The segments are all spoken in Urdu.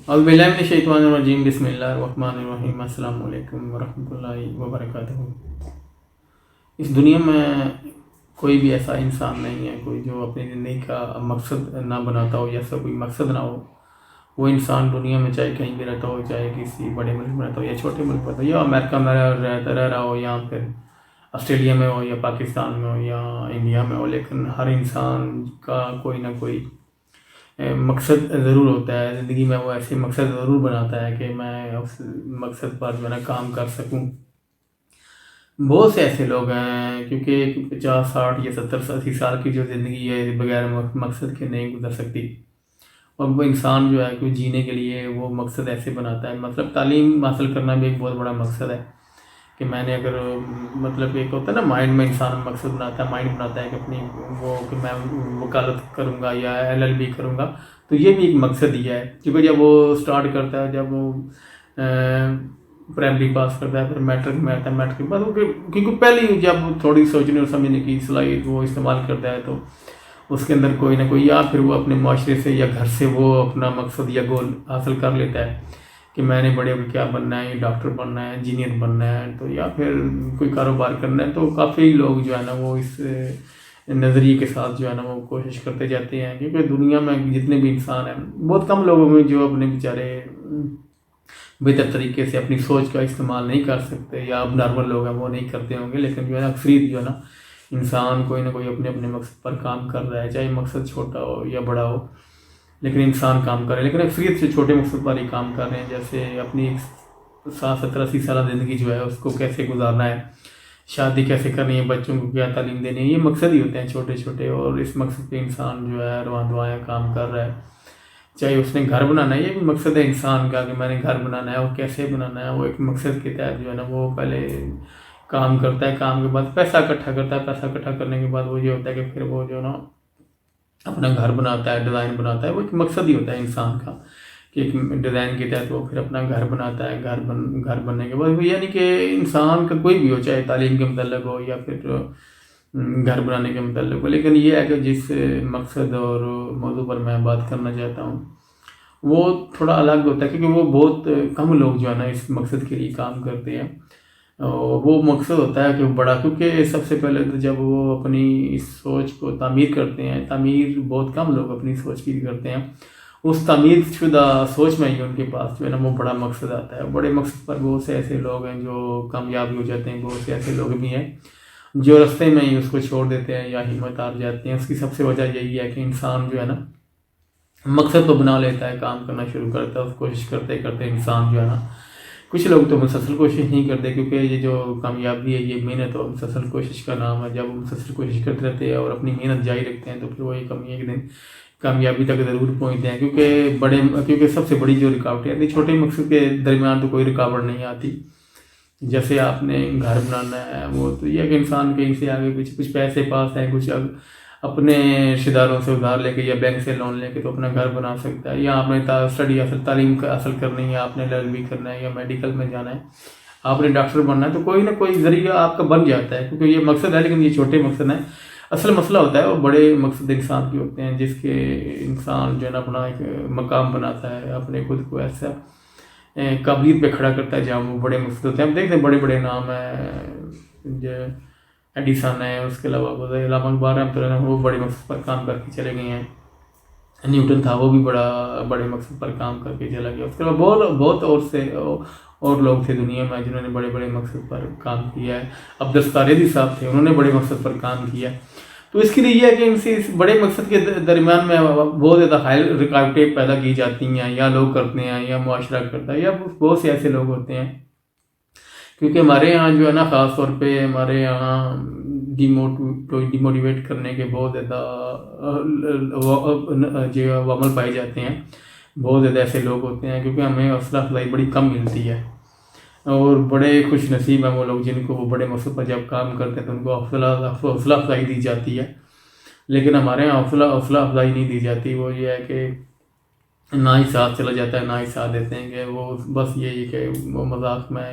اعوذ باللہ من الشیطان الرجیم، بسم اللہ الرحمن الرحیم، السلام علیکم ورحمۃ اللہ وبرکاتہ۔ اس دنیا میں کوئی بھی ایسا انسان نہیں ہے کوئی جو اپنی زندگی کا مقصد نہ بناتا ہو یا ایسا کوئی مقصد نہ ہو۔ وہ انسان دنیا میں چاہے کہیں بھی رہتا ہو، چاہے کسی بڑے ملک میں رہتا ہو یا چھوٹے ملک میں رہتا ہو، یا امریکہ میں رہ رہا ہو یا پھر آسٹریلیا میں ہو یا پاکستان میں ہو یا انڈیا میں ہو، لیکن ہر انسان کا کوئی نہ کوئی مقصد ضرور ہوتا ہے زندگی میں۔ وہ ایسے مقصد ضرور بناتا ہے کہ میں اس مقصد پر جو ہے نا کام کر سکوں۔ بہت سے ایسے لوگ ہیں کیونکہ 50 60 یا 70 80 سال کی جو زندگی ہے بغیر مقصد کے نہیں گزر سکتی، اور وہ انسان جو ہے کہ جینے کے لیے وہ مقصد ایسے بناتا ہے۔ مطلب تعلیم حاصل کرنا بھی ایک بہت بڑا مقصد ہے کہ میں نے اگر مطلب ایک ہوتا ہے نا مائنڈ میں انسان مقصد بناتا ہے، مائنڈ بناتا ہے کہ اپنی وہ کہ میں وکالت کروں گا یا LLB کروں گا، تو یہ بھی ایک مقصد ہی ہے۔ کیونکہ جب وہ سٹارٹ کرتا ہے، جب وہ پرائمری پاس کرتا ہے، پھر میٹرک میں آتا ہے، میٹرک کے بعد کیونکہ پہلے ہی جب تھوڑی سوچنے اور سمجھنے کی صلاحیت وہ استعمال کرتا ہے، تو اس کے اندر کوئی نہ کوئی یا پھر وہ اپنے معاشرے سے یا گھر سے وہ اپنا مقصد یا گول حاصل کر لیتا ہے کہ میں نے بڑے ہو کے کیا بننا ہے، ڈاکٹر بننا ہے، انجینئر بننا ہے، تو یا پھر کوئی کاروبار کرنا ہے۔ تو کافی لوگ جو ہے نا وہ اس نظریے کے ساتھ جو ہے نا وہ کوشش کرتے جاتے ہیں، کیونکہ دنیا میں جتنے بھی انسان ہیں بہت کم لوگوں میں جو اپنے بیچارے بہتر طریقے سے اپنی سوچ کا استعمال نہیں کر سکتے، یا اب نارمل لوگ ہیں وہ نہیں کرتے ہوں گے، لیکن جو ہے نا اکثریت جو ہے نا انسان کوئی نہ کوئی اپنے اپنے مقصد پر کام کر رہا ہے، چاہے مقصد چھوٹا ہو یا بڑا ہو، لیکن انسان کام کر رہے ہیں۔ لیکن اکثریت سے چھوٹے مقصد پر ہی کام کر رہے ہیں، جیسے اپنی 60 70 80 سالہ زندگی جو ہے اس کو کیسے گزارنا ہے، شادی کیسے کرنی ہے، بچوں کو کیا تعلیم دینی ہے، یہ مقصد ہی ہوتے ہیں چھوٹے چھوٹے، اور اس مقصد پہ انسان جو ہے رواں دعائیں کام کر رہا ہے۔ چاہے اس نے گھر بنانا ہے، یہ بھی مقصد ہے انسان کا کہ میں نے گھر بنانا ہے، وہ کیسے بنانا ہے، وہ ایک مقصد کے تحت جو ہے نا وہ پہلے کام کرتا ہے، کام کے بعد پیسہ اکٹھا کرتا ہے، پیسہ اکٹھا کرنے کے بعد وہ یہ ہوتا ہے کہ پھر وہ جو ہے نا اپنا گھر بناتا ہے، ڈیزائن بناتا ہے۔ وہ ایک مقصد ہی ہوتا ہے انسان کا کہ ایک ڈیزائن کے تحت وہ پھر اپنا گھر بناتا ہے۔ گھر بننے کے بعد یعنی کہ انسان کا کوئی بھی ہو، چاہے تعلیم کے متعلق ہو یا پھر گھر بنانے کے متعلق ہو، لیکن یہ ہے کہ جس مقصد اور موضوع پر میں بات کرنا چاہتا ہوں وہ تھوڑا الگ ہوتا ہے، کیونکہ وہ بہت کم لوگ جو ہے نا اس مقصد کے لیے کام کرتے ہیں۔ وہ مقصد ہوتا ہے کہ بڑا، کیونکہ سب سے پہلے تو جب وہ اپنی اس سوچ کو تعمیر کرتے ہیں، تعمیر بہت کم لوگ اپنی سوچ کی کرتے ہیں، اس تعمیر شدہ سوچ میں ہی ان کے پاس جو ہے نا وہ بڑا مقصد آتا ہے۔ بڑے مقصد پر بہت سے ایسے لوگ ہیں جو کامیاب ہو جاتے ہیں، بہت سے ایسے لوگ بھی ہیں جو رستے میں ہی اس کو چھوڑ دیتے ہیں یا ہمت ہار جاتے ہیں۔ اس کی سب سے وجہ یہی ہے کہ انسان جو ہے نا مقصد تو بنا لیتا ہے، کام کرنا شروع کرتا ہے، اس کوشش کرتے کرتے انسان جو ہے نا، کچھ لوگ تو مسلسل کوشش نہیں کرتے، کیونکہ یہ جو کامیابی ہے یہ محنت اور مسلسل کوشش کا نام ہے۔ جب وہ مسلسل کوشش کرتے رہتے ہیں اور اپنی محنت جاری رکھتے ہیں تو پھر وہ ایک دن کامیابی تک ضرور پہنچتے ہیں، کیونکہ سب سے بڑی جو رکاوٹیں آتی ہیں چھوٹے مقصد کے درمیان تو کوئی رکاوٹ نہیں آتی۔ جیسے آپ نے گھر بنانا ہے، وہ تو یہ کہ انسان کہیں سے آگے کچھ پیسے پاس ہیں، کچھ اپنے رشتہ داروں سے ادھار لے کے یا بینک سے لون لے کے تو اپنا گھر بنا سکتا ہے، یا آپ نے تعلیم حاصل کرنی ہے، آپ نے LLB کرنا ہے یا میڈیکل میں جانا ہے، آپ نے ڈاکٹر بننا ہے، تو کوئی نہ کوئی ذریعہ آپ کا بن جاتا ہے، کیونکہ یہ مقصد ہے۔ لیکن یہ چھوٹے مقصد ہیں، اصل مسئلہ ہوتا ہے وہ بڑے مقصد انسان کے ہوتے ہیں، جس کے انسان جو ہے نا اپنا ایک مقام بناتا ہے، اپنے خود کو ایسا قابلیت پہ کھڑا کرتا ہے جہاں وہ بڑے مقصد ہوتے ہیں۔ ہم دیکھتے ہیں بڑے بڑے نام ہیں، ایڈیسن ہے، اس کے علاوہ علامہ اقبال رحمۃ اللہ وہ بڑے مقصد پر کام کر کے چلے گئے ہیں۔ نیوٹن تھا، وہ بھی بڑے مقصد پر کام کر کے چلا گیا۔ اس کے علاوہ بہت اور لوگ تھے دنیا میں جنہوں نے بڑے بڑے مقصد پر کام کیا ہے۔ عبدالستار صاحب تھے، انہوں نے بڑے مقصد پر کام کیا۔ تو اس کے لیے یہ ہے کہ ان سے اس بڑے مقصد کے درمیان میں بہت زیادہ رکاوٹیں پیدا کی جاتی ہیں، یا لوگ کرتے ہیں یا معاشرہ کرتا ہے، یا بہت سے ایسے لوگ ہوتے ہیں۔ کیونکہ ہمارے یہاں جو ہے نا خاص طور پہ ہمارے یہاں ڈیموٹیویٹ کرنے کے بہت زیادہ جو عوامل پائے جاتے ہیں، بہت زیادہ ایسے لوگ ہوتے ہیں، کیونکہ ہمیں حوصلہ افزائی بڑی کم ملتی ہے، اور بڑے خوش نصیب ہیں وہ لوگ جن کو وہ بڑے مقصد پر جب کام کرتے ہیں تو ان کو حوصلہ افزائی دی جاتی ہے۔ لیکن ہمارے یہاں حوصلہ افزائی نہیں دی جاتی، وہ یہ ہے کہ نہ ہی ساتھ چلا جاتا ہے، نہ ہی ساتھ دیتے ہیں، کہ وہ بس یہی کہ وہ مذاق میں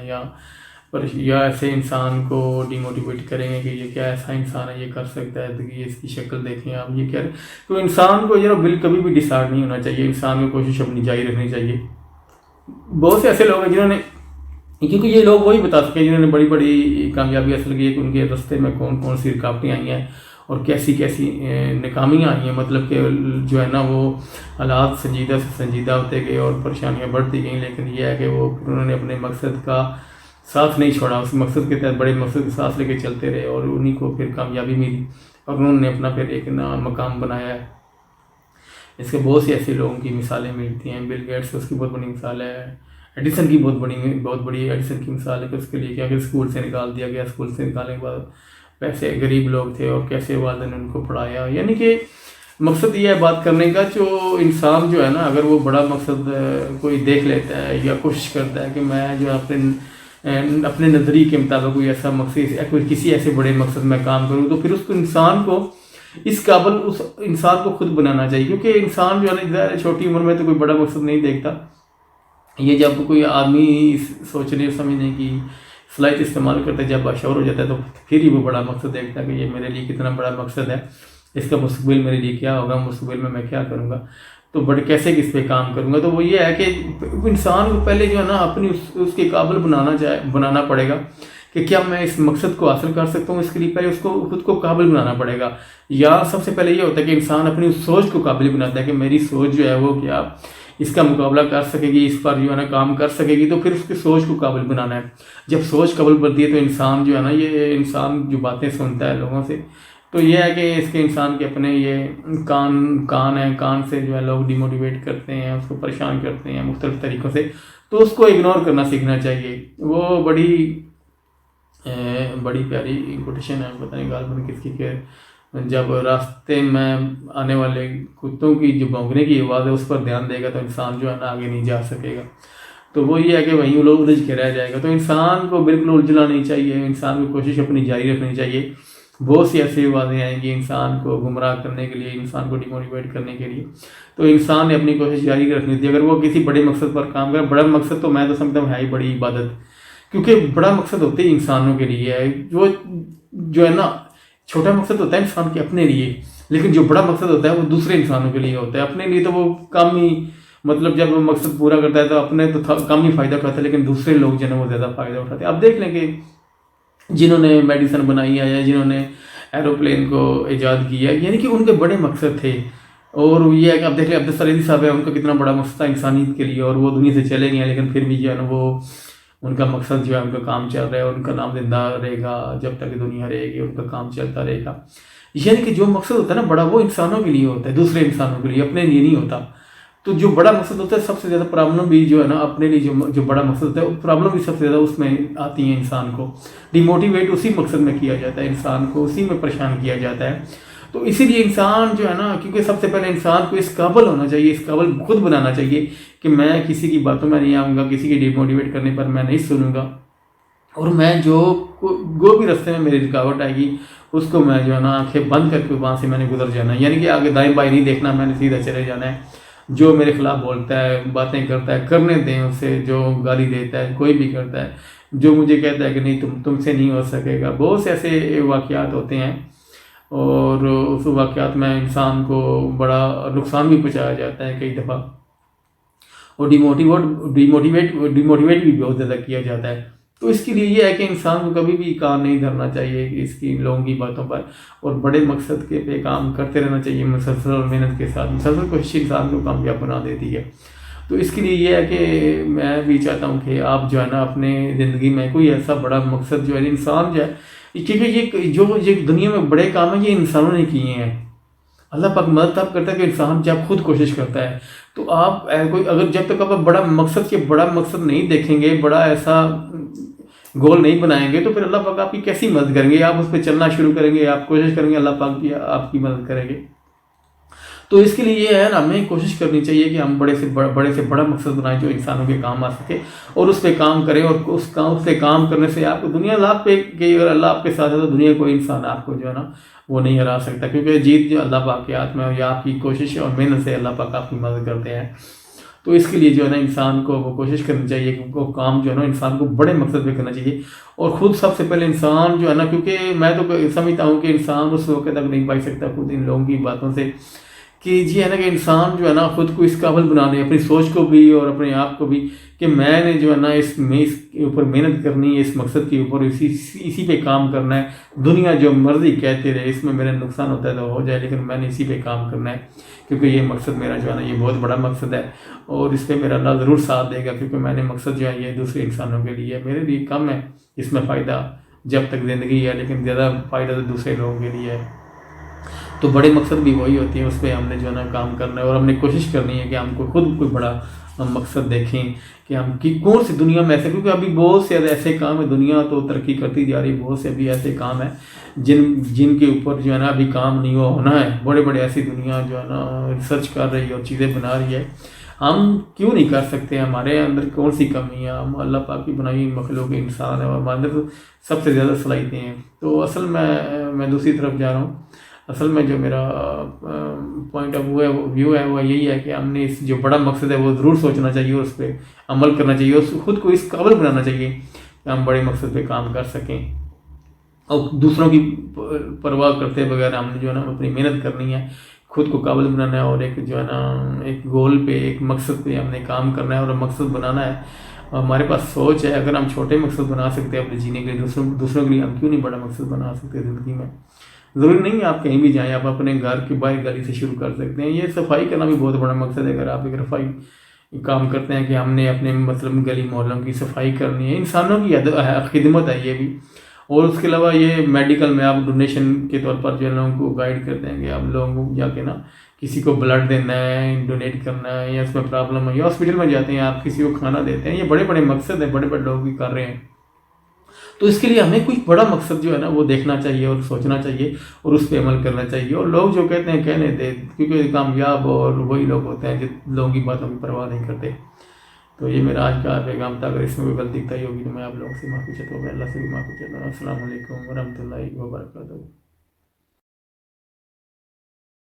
یا ایسے انسان کو ڈیموٹیویٹ کریں گے کہ یہ کیا ایسا انسان ہے، یہ کر سکتا ہے، تو یہ اس کی شکل دیکھیں آپ، یہ کیا ہے۔ تو انسان کو کبھی بھی ڈسہارڈ نہیں ہونا چاہیے، انسان کو کوشش اپنی جاری رکھنی چاہیے بہت سے ایسے لوگ ہیں جنہوں نے، کیونکہ یہ لوگ وہی بتا سکے جنہوں نے بڑی بڑی کامیابی حاصل کی ہے کہ ان کے راستے میں کون کون سی رکاوٹیں آئی ہیں اور کیسی کیسی ناکامیاں آئی ہیں. مطلب کہ جو ہے نا وہ حالات سنجیدہ سے سنجیدہ ہوتے گئے اور پریشانیاں بڑھتی گئیں، لیکن یہ ہے کہ وہ انہوں نے اپنے مقصد کا ساتھ نہیں چھوڑا، اس مقصد کے تحت بڑے مقصد کے ساتھ لے کے چلتے رہے اور انہیں کو پھر کامیابی ملی اور انہوں نے اپنا پھر ایک مقام بنایا ہے. اس کے بہت سے ایسے لوگوں کی مثالیں ملتی ہیں. بل گیٹس اس کی بہت بڑی مثال ہے. ایڈیسن کی بہت بڑی ایڈیسن کی مثال ہے کہ اس کے لیے کیا کہ اسکول سے نکال دیا گیا، اسکول سے نکالنے کے بعد پیسے غریب لوگ تھے اور کیسے والدین نے ان کو پڑھایا. یعنی کہ مقصد یہ ہے بات کرنے کا، جو انسان جو ہے نا اگر وہ بڑا مقصد کوئی دیکھ لیتا ہے یا کوشش کرتا ہے کہ میں جو اپنے نظریے کے مطابق کوئی ایسا مقصد، کوئی کسی ایسے بڑے مقصد میں کام کروں، تو پھر اس کو انسان کو اس قابل اس انسان کو خود بنانا چاہیے. کیونکہ انسان جو ہے نا چھوٹی عمر میں تو کوئی بڑا مقصد نہیں دیکھتا. یہ جب کوئی آدمی سوچنے سمجھنے کی صلاحیت استعمال کرتا ہے، جب باشعور ہو جاتا ہے، تو پھر ہی وہ بڑا مقصد دیکھتا ہے کہ یہ میرے لیے کتنا بڑا مقصد ہے، اس کا مستقبل میرے لیے کیا ہوگا، مستقبل میں کیا کروں گا، تو کیسے کس پہ کام کروں گا. تو وہ یہ ہے کہ انسان کو پہلے جو ہے نا اپنی اس کے قابل بنانا پڑے گا کہ کیا میں اس مقصد کو حاصل کر سکتا ہوں. اس کے لیے پہلے اس کو خود کو قابل بنانا پڑے گا. یا سب سے پہلے یہ ہوتا ہے کہ انسان اپنی اس سوچ کو قابل بناتا ہے کہ میری سوچ جو ہے وہ کیا اس کا مقابلہ کر سکے گی، اس پر جو ہے نا کام کر سکے گی. تو پھر اس کی سوچ کو قابل بنانا ہے. جب سوچ قابل بنتی ہے تو انسان جو ہے نا، یہ انسان جو باتیں سنتا ہے لوگوں سے، تو یہ ہے کہ اس کے انسان کے اپنے یہ کان ہیں، کان سے جو ہے لوگ ڈیموٹیویٹ کرتے ہیں، اس کو پریشان کرتے ہیں مختلف طریقوں سے. تو اس کو اگنور کرنا سیکھنا چاہیے. وہ بڑی پیاری کوٹیشن ہے، پتہ نہیں غالباً کس کی، کہ جب راستے میں آنے والے کتوں کی جو بھونکنے کی آواز ہے اس پر دھیان دے گا تو انسان جو ہے نا آگے نہیں جا سکے گا. تو وہ یہ ہے کہ وہیں لوگ الجھ کے رہ جائے گا. تو انسان کو بالکل الجھنا نہیں چاہیے، انسان کو کوشش اپنی جاری رکھنی چاہیے. بہت سی ایسی آوازیں آئیں گی انسان کو گمراہ کرنے کے لیے، انسان کو ڈیموٹیویٹ کرنے کے لیے. تو انسان نے اپنی کوشش جاری رکھنی تھی. اگر وہ کسی بڑے مقصد پر کام کرے، بڑا مقصد تو میں تو سمجھتا ہوں ہے ہی بڑی عبادت، کیونکہ بڑا مقصد ہوتے ہی انسانوں کے لیے ہے. جو ہے نا چھوٹا مقصد ہوتا ہے انسان کے اپنے لیے، لیکن جو بڑا مقصد ہوتا ہے وہ دوسرے انسانوں کے لیے ہوتا ہے. اپنے لیے تو وہ کم ہی، مطلب جب وہ مقصد پورا کرتا ہے تو اپنے تو کم ہی فائدہ اٹھاتا ہے، لیکن دوسرے لوگ جو ہے وہ زیادہ فائدہ اٹھاتے ہیں. اب دیکھ لیں کہ جنہوں نے میڈیسن بنائی ہے یا جنہوں نے ایروپلین کو ایجاد کیا ہے، یعنی کہ ان کے بڑے مقصد تھے. اور یہ ہے کہ اب دیکھ لیں عبدالسلیمی صاحب ہے، ان کا کتنا بڑا مقصد تھا انسانیت کے لیے، اور وہ دنیا سے چلے گئے، لیکن پھر بھی جو ہے نا وہ ان کا مقصد جو ہے ان کا کام چل رہا ہے، ان کا نام زندہ رہے گا جب تک دنیا رہے گی، ان کا کام چلتا رہے گا. یعنی کہ جو مقصد ہوتا ہے نا بڑا، وہ انسانوں کے لیے ہوتا ہے، دوسرے انسانوں کے لیے، اپنے لیے نہیں ہوتا. تو جو بڑا مقصد ہوتا ہے، سب سے زیادہ پرابلم بھی جو ہے نا اپنے لیے جو بڑا مقصد ہوتا ہے، پرابلم بھی سب سے زیادہ اس میں آتی ہیں. انسان کو ڈیموٹیویٹ اسی مقصد میں کیا جاتا ہے، انسان کو اسی میں پریشان کیا جاتا ہے. تو اسی لیے انسان جو ہے نا، کیونکہ سب سے پہلے انسان کو اس قابل ہونا چاہیے، اس قابل خود بنانا چاہیے کہ میں کسی کی باتوں میں نہیں آؤں گا، کسی کی ڈیموٹیویٹ کرنے پر میں نہیں سنوں گا، اور میں جو بھی راستے میں میری رکاوٹ آئے گی اس کو میں جو ہے نا آنکھیں بند کر کے وہاں سے میں نے گزر جانا ہے. یعنی کہ آگے دائیں بائیں نہیں دیکھنا، میں نے سیدھا چلے جانا ہے. جو میرے خلاف بولتا ہے، باتیں کرتا ہے، کرنے دیں اسے. جو گالی دیتا ہے، کوئی بھی کرتا ہے، جو مجھے کہتا ہے کہ نہیں تم سے نہیں ہو سکے گا، بہت سے ایسے واقعات ہوتے ہیں، اور اس واقعات میں انسان کو بڑا نقصان بھی پہنچایا جاتا ہے کئی دفعہ، اور ڈیموٹیویٹ بھی بہت زیادہ کیا جاتا ہے. تو اس کے لیے یہ ہے کہ انسان کو کبھی بھی کام نہیں دھرنا چاہیے کہ اس کی لوگوں کی باتوں پر، اور بڑے مقصد کے پہ کام کرتے رہنا چاہیے مسلسل اور محنت کے ساتھ. مسلسل کوشش انسان کو کامیاب بنا دیتی ہے. تو اس کے لیے یہ ہے کہ میں بھی چاہتا ہوں کہ آپ جو ہے نا اپنے زندگی میں کوئی ایسا بڑا مقصد جو ہے انسان جو ہے، کیونکہ یہ دنیا میں بڑے کام ہیں یہ انسانوں نے کیے ہیں. اللہ پاک مدد تب کرتا ہے کہ انسان جب خود کوشش کرتا ہے. تو آپ اگر جب تک آپ بڑا مقصد نہیں دیکھیں گے، بڑا ایسا گول نہیں بنائیں گے، تو پھر اللہ پاک آپ کی کیسی مدد کریں گے؟ آپ اس پہ چلنا شروع کریں گے، آپ کوشش کریں گے، اللہ پاک بھی آپ کی مدد کریں گے. تو اس کے لیے یہ ہے نا ہمیں کوشش کرنی چاہیے کہ ہم بڑے سے بڑا مقصد بنائیں جو انسانوں کے کام آ سکے، اور اس پہ کام کریں. اور اس پہ کام کرنے سے آپ کو دنیا لاکھ پہ کہ اگر اللہ آپ کے ساتھ ہے تو دنیا کوئی انسان آپ کو جو ہے نا وہ نہیں ہرا سکتا، کیونکہ جیت جو اللہ پاک کے ہاتھ میں، یا آپ کی کوشش اور محنت سے اللہ پاک آپ کی مدد کرتے ہیں. تو اس کے لیے جو ہے نا انسان کو وہ کوشش کرنی چاہیے کہ وہ کام جو ہے نا انسان کو بڑے مقصد پہ کرنا چاہیے. اور خود سب سے پہلے انسان جو ہے نا، کیونکہ میں تو سمجھتا ہوں کہ انسان اس وقت تک نہیں پائی سکتا خود ان لوگوں کی باتوں سے کہ یہ ہے نا کہ انسان جو ہے نا خود کو اس قابل بنا لے، اپنی سوچ کو بھی اور اپنے آپ کو بھی، کہ میں نے جو ہے نا اس کے اوپر محنت کرنی ہے، اس مقصد کے اوپر اسی پہ کام کرنا ہے۔ دنیا جو مرضی کہتے رہے، اس میں میرا نقصان ہوتا ہے تو ہو جائے، لیکن میں نے اسی پہ کام کرنا ہے، کیونکہ یہ مقصد میرا جو ہے نا یہ بہت بڑا مقصد ہے، اور اس پہ میرا اللہ ضرور ساتھ دے گا، کیونکہ میں نے مقصد جو ہے یہ دوسرے انسانوں کے لیے، میرے لیے کم ہے اس میں فائدہ جب تک زندگی ہے، لیکن زیادہ فائدہ تو دوسرے لوگوں کے لیے ہے۔ تو بڑے مقصد بھی وہی ہوتی ہیں، اس پہ ہم نے جو ہے نا کام کرنا ہے، اور ہم نے کوشش کرنی ہے کہ ہم کو خود کوئی بڑا مقصد دیکھیں کہ ہم کون سی دنیا میں ایسے، کیونکہ ابھی بہت سے ایسے کام ہیں، دنیا تو ترقی کرتی جا رہی ہے، بہت سے ابھی ایسے کام ہیں جن کے اوپر جو ہے نا ابھی کام نہیں ہونا ہے، بڑے بڑے ایسی دنیا جو ہے نا ریسرچ کر رہی ہے اور چیزیں بنا رہی ہے، ہم کیوں نہیں کر سکتے؟ ہمارے اندر کون سی کمی ہے؟ ہم اللہ پاک کی بنائی مخلوق انسان ہے، اور ہمارے اندر سب سے زیادہ صلاحیتیں ہیں۔ تو اصل میں دوسری طرف جا رہا ہوں، اصل میں جو میرا پوائنٹ آف ویو ہے وہ یہی ہے کہ ہم نے اس جو بڑا مقصد ہے وہ ضرور سوچنا چاہیے، اور اس پہ عمل کرنا چاہیے، اور خود کو اس قابل بنانا چاہیے کہ ہم بڑے مقصد پہ کام کر سکیں، اور دوسروں کی پرواہ کرتے بغیر ہم نے جو ہے نا اپنی محنت کرنی ہے، خود کو قابل بنانا ہے، اور ایک جو ہے نا ایک گول پہ، ایک مقصد پہ ہم نے کام کرنا ہے اور مقصد بنانا ہے۔ اور ہمارے پاس سوچ ہے، اگر ہم چھوٹے مقصد بنا سکتے ہیں اپنے جینے کے لیے، دوسروں کے لیے ہم کیوں نہیں بڑا مقصد بنا سکتے زندگی میں؟ ضروری نہیں ہے آپ کہیں بھی جائیں، آپ اپنے گھر کے باہر گلی سے شروع کر سکتے ہیں۔ یہ صفائی کرنا بھی بہت بڑا مقصد ہے، اگر آپ ایک رفائی کام کرتے ہیں کہ ہم نے اپنے مطلب گلی محلوں کی صفائی کرنی ہے، انسانوں کی خدمت ہے یہ بھی۔ اور اس کے علاوہ یہ میڈیکل میں آپ ڈونیشن کے طور پر جو لوگوں کو گائیڈ کرتے ہیں کہ آپ لوگوں کو جا کے نا کسی کو بلڈ دینا ہے، ڈونیٹ کرنا ہے، یا اس میں پرابلم ہے، یا ہاسپٹل میں جاتے ہیں آپ کسی کو کھانا دیتے ہیں، یہ بڑے بڑے مقصد ہیں، بڑے بڑے لوگ بھی کر رہے ہیں۔ تو اس کے لیے ہمیں کوئی بڑا مقصد جو ہے نا وہ دیکھنا چاہیے اور سوچنا چاہیے، اور اس پہ عمل کرنا چاہیے۔ اور لوگ جو کہتے ہیں کہنے دے، کیونکہ کامیاب اور وہی لوگ ہوتے ہیں جو لوگوں کی باتوں کی پرواہ نہیں کرتے۔ تو یہ میرا آج کا پیغام تھا، اگر اس میں کوئی غلطی ہوگی تو میں آپ لوگوں سے معافی چاہتا ہوں، میں اللہ سے بھی معافی چاہتا ہوں۔ السلام علیکم ورحمۃ اللہ وبرکاتہ۔